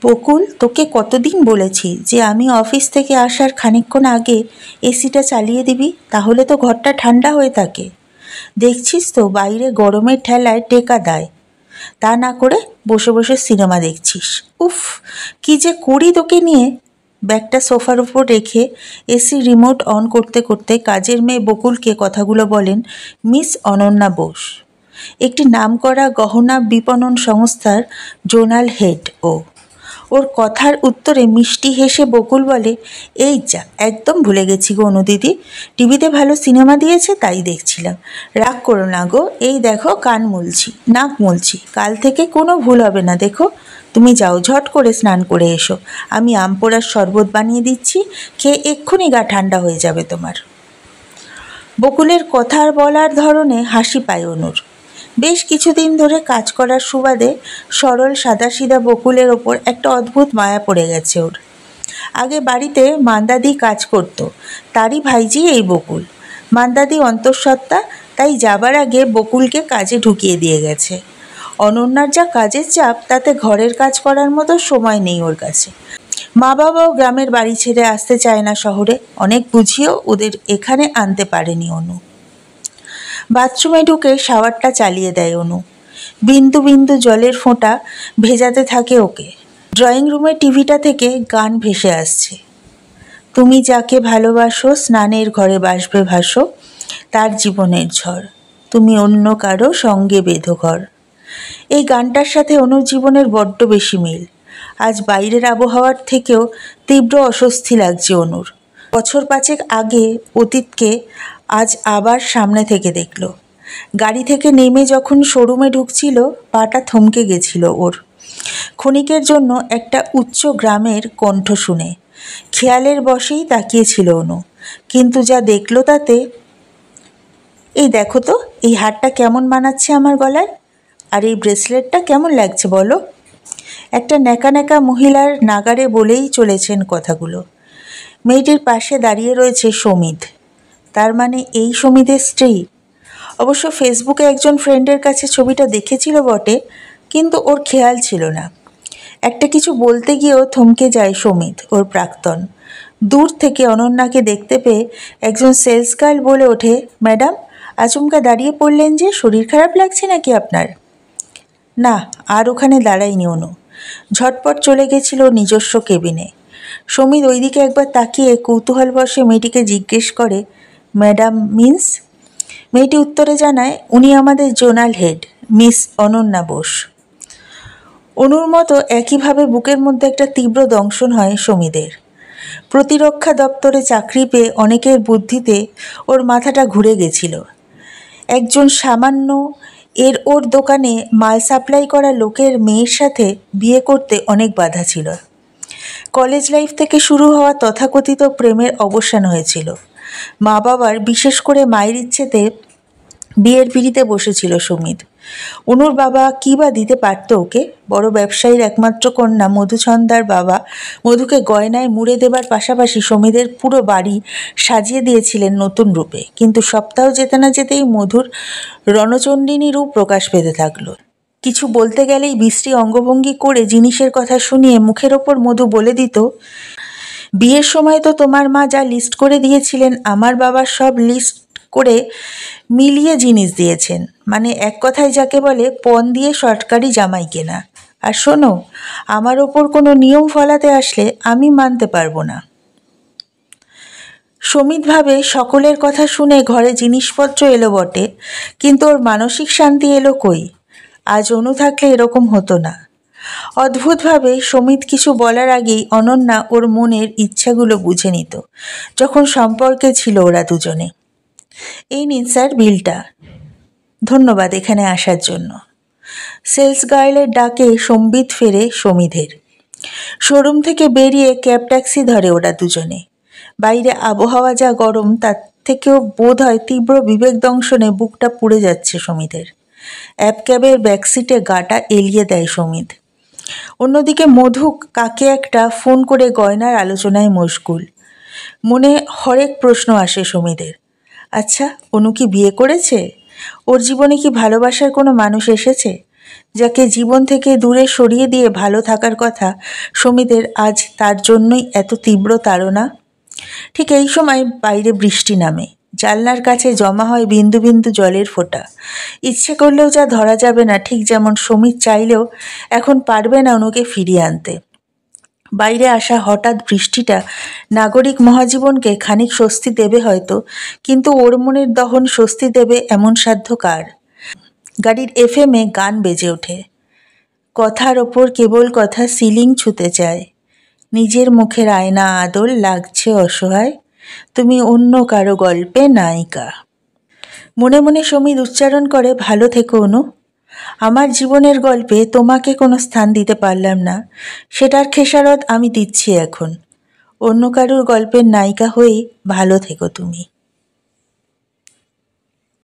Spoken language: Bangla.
বকুল, তোকে কতদিন বলেছি যে আমি অফিস থেকে আসার খানিকক্ষণ আগে এসিটা চালিয়ে দিবি, তাহলে তো ঘরটা ঠান্ডা হয়ে থাকে। দেখছিস তো বাইরে গরমের ঠেলায় টেকা দেয়, তা না করে বসে বসে সিনেমা দেখছিস। উফ, কি যে করি তোকে নিয়ে। ব্যাগটা সোফার উপর রেখে এসি রিমোট অন করতে করতে কাজের মেয়ে বকুলকে কথাগুলো বলেন মিস অনন্যা বোস, একটি নামকরা গহনা বিপণন সংস্থার জোনাল হেড। ওর কথার উত্তরে মিষ্টি হেসে বকুল বলে, এই যা, একদম ভুলে গেছি গো অনুদিদি, টিভিতে ভালো সিনেমা দিয়েছে তাই দেখছিলাম। রাগ করো না গো, এই দেখো কান মুলছি, নাক মুলছি, কাল থেকে কোনো ভুল হবে না। দেখো, তুমি যাও, ঝট করে স্নান করে এসো, আমি আম পোড়ার শরবত বানিয়ে দিচ্ছি, খেয়ে এক্ষুনি গা ঠান্ডা হয়ে যাবে তোমার। বকুলের কথার বলার ধরনে হাসি পায় অনুর। বেশ কিছুদিন ধরে কাজ করার সুবাদে সরল সাদাসিধা বকুলের ওপর একটা অদ্ভুত মায়া পড়ে গেছে ওর। আগে বাড়িতে মান্দাদি কাজ করত, তারই ভাইজি এই বকুল। মান্দাদি অন্তঃসত্ত্বা, তাই যাবার আগে বকুলকে কাজে ঢুকিয়ে দিয়ে গেছে। অনন্যার যা কাজের চাপ, তাতে ঘরের কাজ করার মতো সময় নেই ওর কাছে। মা বাবাও গ্রামের বাড়ি ছেড়ে আসতে চায় না শহরে, অনেক বুঝিয়েও ওদের এখানে আনতে পারেনি অনু। বাথরুমে ঢুকে শাওয়ারটা চালিয়ে দেয় অনু। বিন্দু বিন্দু জলের ফোঁটা ভেজাতে থাকে ওকে। ড্রয়িং রুমের টিভিটা থেকে গান ভেসে আসছে, তুমি যাকে ভালোবাসো স্নানের ঘরে বাসবে ভাসো, তার জীবনের ঝড়, তুমি অন্য কারো সঙ্গে বেঁধো ঘর। এই গানটার সাথে অনুর জীবনের বড্ড বেশি মিল। আজ বাইরের আবহাওয়ার থেকেও তীব্র অস্বস্তি লাগছে অনুর। বছর পাঁচেক আগে অতীতকে আজ আবার সামনে থেকে দেখল। গাড়ি থেকে নেমে যখন শোরুমে ঢুকছিল, পাটা থমকে গেছিল ওর। ক্ষণিকের জন্য একটা উচ্চ গ্রামের কণ্ঠ শুনে খেয়ালের বশেই তাকিয়েছিল অনু, কিন্তু যা দেখল তাতে, এই দেখো তো, এই হারটা কেমন মানাচ্ছে আমার গলায়, আর এই ব্রেসলেটটা কেমন লাগছে বলো। একটা ন্যাকা ন্যাকা মহিলার নাগারে বলেই চলেছেন কথাগুলো। মেয়েটির পাশে দাঁড়িয়ে রয়েছে সমিত, তার মানে এই সমিতের স্ত্রী। অবশ্য ফেসবুকে একজন ফ্রেন্ডের কাছে ছবিটা দেখেছিল বটে, কিন্তু ওর খেয়াল ছিল না। একটা কিছু বলতে গিয়েও থমকে যায় সমিত, ওর প্রাক্তন। দূর থেকে অনন্যাকে দেখতে পেয়ে একজন সেলস গার্ল বলে ওঠে, ম্যাডাম, আচমকা দাঁড়িয়ে পড়লেন যে, শরীর খারাপ লাগছে নাকি আপনার? না, আর ওখানে দাঁড়ায়নি অনু, ঝটপট চলে গেছিল নিজস্ব কেবিনে। সমিত ওইদিকে একবার তাকিয়ে কৌতূহলবশে মেয়েটিকে জিজ্ঞেস করে, ম্যাডাম মিন্স? মেয়েটি উত্তরে জানায়, উনি আমাদের zonal head, miss Ananya Bose. অনুর মতো একইভাবে বুকের মধ্যে একটা তীব্র দংশন হয় সমিদের। প্রতিরক্ষা দপ্তরে চাকরি পেয়ে অনেকের বুদ্ধিতে ওর মাথাটা ঘুরে গেছিল। একজন সামান্য ওর দোকানে মাল সাপ্লাই করা লোকের মেয়ের সাথে বিয়ে করতে অনেক বাধা ছিল। কলেজ লাইফ থেকে শুরু হওয়া তথাকথিত প্রেমের অবসান হয়েছিল। মা বাবার, বিশেষ করে মায়ের ইচ্ছেতে বিয়ের পিঁড়িতে বসেছিল সমিত। অনুর বাবা কী বা দিতে পারত ওকে? বড় ব্যবসায়ীর একমাত্র কন্যা মধুছন্দার বাবা মধুকে গয়নায় মুড়ে দেবার পাশাপাশি সমিতের পুরো বাড়ি সাজিয়ে দিয়েছিলেন নতুন রূপে। কিন্তু সপ্তাহ যেতে না যেতেই মধুর রণচণ্ডিনী রূপ প্রকাশ পেতে থাকলো। কিছু বলতে গেলেই বিশ্রী অঙ্গভঙ্গি করে জিনিসের কথা শুনিয়ে মুখের ওপর মধু বলে দিত, বিয়ের সময় তো তোমার মা যা লিস্ট করে দিয়েছিলেন, আমার বাবা সব লিস্ট করে মিলিয়ে জিনিস দিয়েছেন। মানে এক কথায় যাকে বলে পণ দিয়ে সরকারি জামাই কেনা। আর শোনো, আমার ওপর কোনো নিয়ম ফলাতে আসলে আমি মানতে পারবো না। সমিত ভাবে সকলের কথা শুনে ঘরে জিনিসপত্র এলো বটে, কিন্তু ওর মানসিক শান্তি এলো কই? আজ অনু থাকলে এরকম হতো না। অদ্ভুতভাবে সমিত কিছু বলার আগেই অনন্যা ওর মনের ইচ্ছাগুলো বুঝে নিত, যখন সম্পর্কে ছিল ওরা দুজনে। এই নিন স্যার বিলটা। ধন্যবাদ এখানে আসার জন্য। সেলস গার্লের ডাকে সম্বিত ফেরে সমিধের। শোরুম থেকে বেরিয়ে ক্যাব ট্যাক্সি ধরে ওরা দুজনে। বাইরে আবহাওয়া যা গরম, তার থেকেও বোধ হয় তীব্র বিবেক দংশনে বুকটা পুড়ে যাচ্ছে সমিধের। ক্যাবের ব্যাকসিটে গাটা এলিয়ে দেয় সমিত। অন্যদিকে মধু কাকে একটা ফোন করে গয়নার আলোচনায় মশগুল। মনে হরেক প্রশ্ন আসে সমিদের। আচ্ছা, অনু কি বিয়ে করেছে? ওর জীবনে কি ভালোবাসার কোনো মানুষ এসেছে? যাকে জীবন থেকে দূরে সরিয়ে দিয়ে ভালো থাকার কথা সমিতের, আজ তার জন্যই এত তীব্র তাড়না। ঠিক এই সময় বাইরে বৃষ্টি নামে। জানলার কাছে জমা হয় বিন্দু বিন্দু জলের ফোঁটা। ইচ্ছে করলেও যা ধরা যাবে না, ঠিক যেমন সমিত চাইলেও এখন পারবে না অনুকে ফিরিয়ে আনতে। বাইরে আসা হঠাৎ বৃষ্টিটা নাগরিক মহাজীবনকে খানিক স্বস্তি দেবে হয়তো, কিন্তু ওর মনের দহন স্বস্তি দেবে এমন সাধ্য কার? গাড়ির FM-এ গান বেজে ওঠে। কথার ওপর কেবল কথা সিলিং ছুতে চায়। নিজের মুখের আয়না আদল লাগছে অসহায়, তুমি অন্য কারো গল্পে নায়িকা। মনে মনে সমীর উচ্চারণ করে, ভালো থেকো অনু। আমার জীবনের গল্পে তোমাকে কোনো স্থান দিতে পারলাম না, সেটার খেসারত আমি দিচ্ছি এখন। অন্য কারোর গল্পের নায়িকা হয়েই ভালো থেকো তুমি।